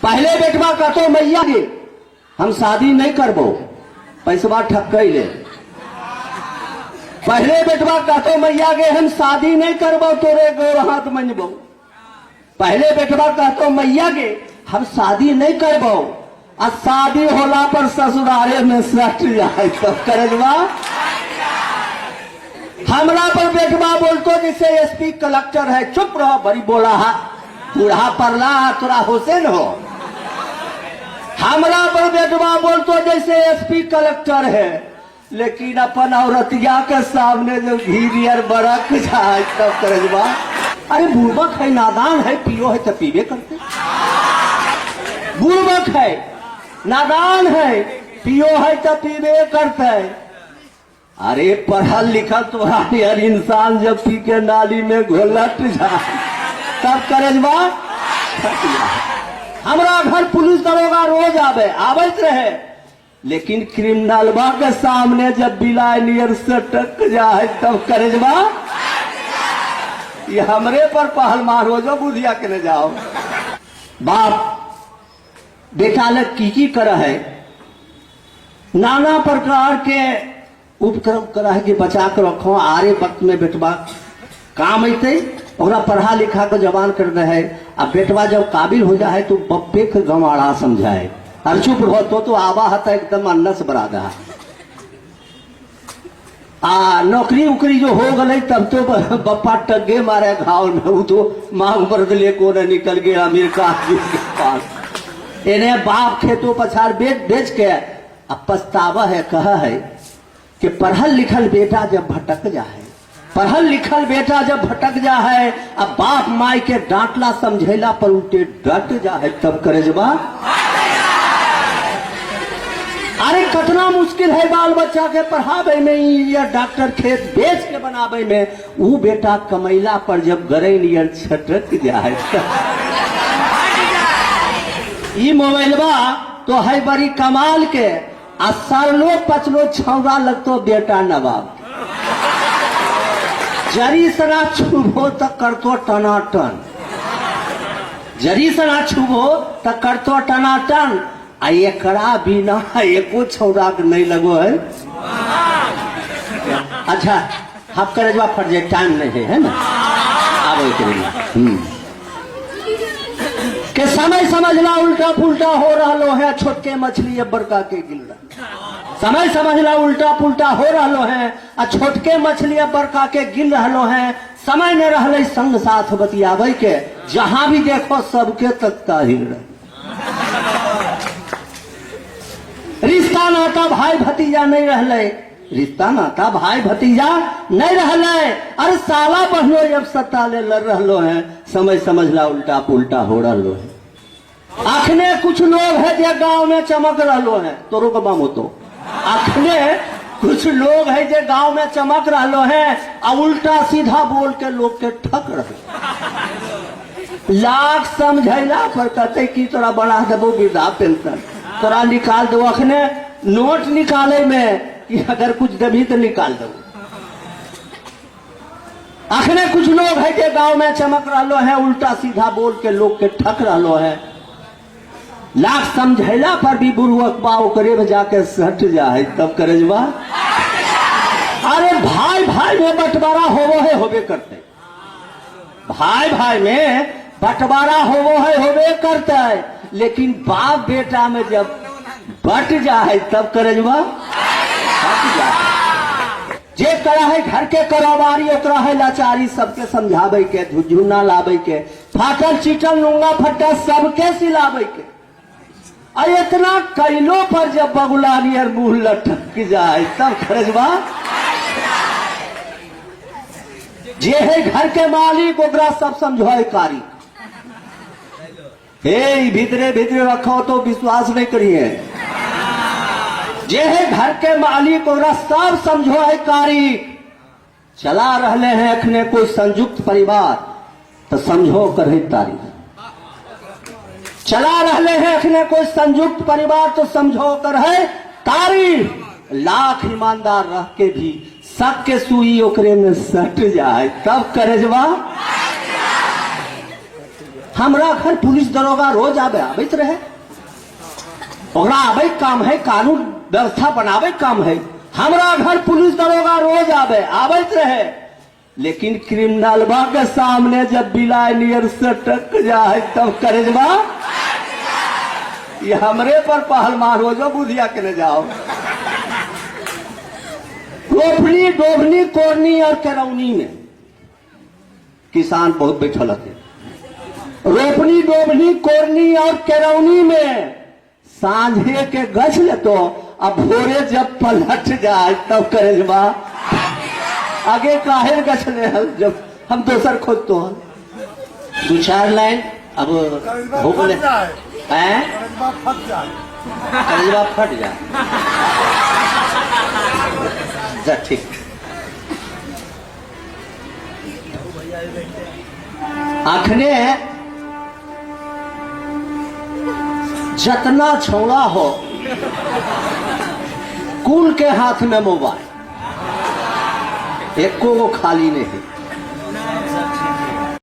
पहले बेटवा कहतो मैया गे हम शादी नहीं करबो, पैसवा ठक्कई ले। पहले बेटवा कहतो मैया गे हम शादी नहीं करबो, तोरे गोर हाथ मनबो। पहले बेटवा कहतो मैया गे हम शादी नहीं करबो, और शादी होला पर ससुरारे में सट जाए तब करजवा। हमरा पर बेटवा बोलतो जैसे एसपी कलेक्टर है, चुप रहो बड़ी बोला है, बूढ़ा परला तोरा हुसैन हो। हमरा पर बेटवा बोलतो जैसे एसपी कलेक्टर है, लेकिन अपन औरतिया के सामने जो घीरियर बरक जाए तब करजवा। अरे बुड़बक है, नादान है, पियो है तो पीबे करते। बुड़बक है, नादान है, पियो है तो पीबे करते। अरे पढ़ल लिखल तोरा यार इंसान जब पी के नाली में घोलट जाए तब करजवा। हमरा घर पुलिस दरोगा रोज आवत रहे, लेकिन क्रिमिनलवा के सामने जब बिलाय नियर सटक जाए तब करजवा। ये हमरे पर पहल मारो जो बुधिया के न जाओ। बाप बेटा लग की कर है, नाना प्रकार के उपक्रम कर है कि बचा कर रखो, आरे वक्त में बेटवा काम अते, ओकरा पढ़ा लिखा के जवान कर रहे। अब बेटवा जब काबिल हो जाए तो बप्पे के गंवाड़ा समझाए, और चुप रहो तो आवा हता एकदम अन्नस बरादा। नौकरी उकरी जो हो गई तब तो बप्पा टग्गे मारे घाव में, वो तो मांग बरदले को न निकल गया अमेरिका के पास। इन्हें बाप खेतों पछाड़ बेच के अब पछतावा है, कहा है कि पढ़ल लिखल बेटा जब भटक जाए, पढ़ल लिखल बेटा जब भटक जा है, अब बाप माई के डांटला समझेला पर उल्टे डट जा है तब करजवा। अरे कितना मुश्किल है बाल बच्चा के पढ़ावे में या डॉक्टर खेत बेच के बनावे में, वो बेटा कमैला पर जब गरे नियर छटक जाए। ये मोबाइलवा तो है बड़ी कमाल के, आ सालो पचलो छौरा लगतो बेटा नवाब। जरी सना छुबो तक करतो टनाटन, जरी सना छुबो तक करतो टनाटन। आ एकरा बिना एको छौरा के नहीं लगो है। अच्छा हम करजवा फट जाए, टाइम नहीं है ना आवे के समय समझला उल्टा पुल्टा हो रहा है, छोटके मछली अब बड़का के गिल रहा। समय समझला उल्टा पुल्टा हो रहा है, आ छोटके मछली अब बड़का के गिल रहा है। समय न रहले संग साथ बतियावे के, जहां भी देखो सबके तकता ही रहे। रिश्ता नाता भाई भतीजा नहीं रहले, रिश्ता नाता भाई भतीजा नहीं रहले। अरे साला बहनो जब सताले लड़ रहा है, समय समझला उल्टा पुल्टा हो रहा है। अखने कुछ लोग है जो गांव में चमक रहा है, तोरो का मामो तो अखने कुछ लोग है जो गांव में चमक रहा है, और उल्टा सीधा बोल के लोग के ठक रहे। लाख समझैला पर कहते कि तोरा बना देबो वृद्धा पेंशन, तोरा निकाल दो। अखने नोट निकाले में कि अगर कुछ देवी तो निकाल दो। अखने कुछ लोग है कि गांव में चमक रहा है, उल्टा सीधा बोल के लोग के ठक रहा है। लाख समझैला पर भी बुरुअक बाव करे में जाके सट जाए तब करजवा। अरे भाई भाई में बंटवारा होवे करते, भाई भाई में बंटवारा होवे करते, लेकिन बाप बेटा में जब बट जाए तब करजवा बट जाए। जे करा है घर के कारोबारी ओकरा है लाचारी, सबके समझावे के, झुझुना लावे के, फाटल चीटल लूंगा फट्टा सबके सिलावे के। और इतना कैलो पर जब बगुला नियर मुंह लटक जाए तब करजवा। जे है घर के मालिक ओकरा सब समझाए कारी। हे भीतरे भीतरे रखो तो विश्वास नहीं करिए। जे है घर के मालिक ओकरा सब समझो है कारी। चला रहे हैं अखने कोई संयुक्त परिवार तो समझो कर है तारीफ। चला रहे हैं अखने कोई संयुक्त परिवार तो समझो कर है तारीफ। लाख ईमानदार रह के भी सबके सुई ओकरे में सट जाए तब करजवा। हमरा घर पुलिस दरोगा रोज आबैत रहे, ओकरा आबे काम है, कानून व्यवस्था बनावे काम है। हमरा घर पुलिस दरोगा रोज आबैत रहे, लेकिन क्रिमिनलवा के सामने जब बिलाय नियर सटक जाए तब करेजवा ये हमरे पर पहल मारो जो बुधिया के न जाओ। रोपनी डोभनी कोरनी और करौनी में किसान बहुत बैठल थे। रोपनी डोभनी कोरनी और करौनी में सांझे के गछ ले तो अब भोरे जब पलट जाए तब करेजवा आगे काहे गछ ले जब हम दोसर खोद तो 2-4 लाइन अब हो गए करेजवा फट जाए जा ठीक। आखने जतना छौड़ा हो कुल के हाथ में मोबाइल, एको को खाली नहीं।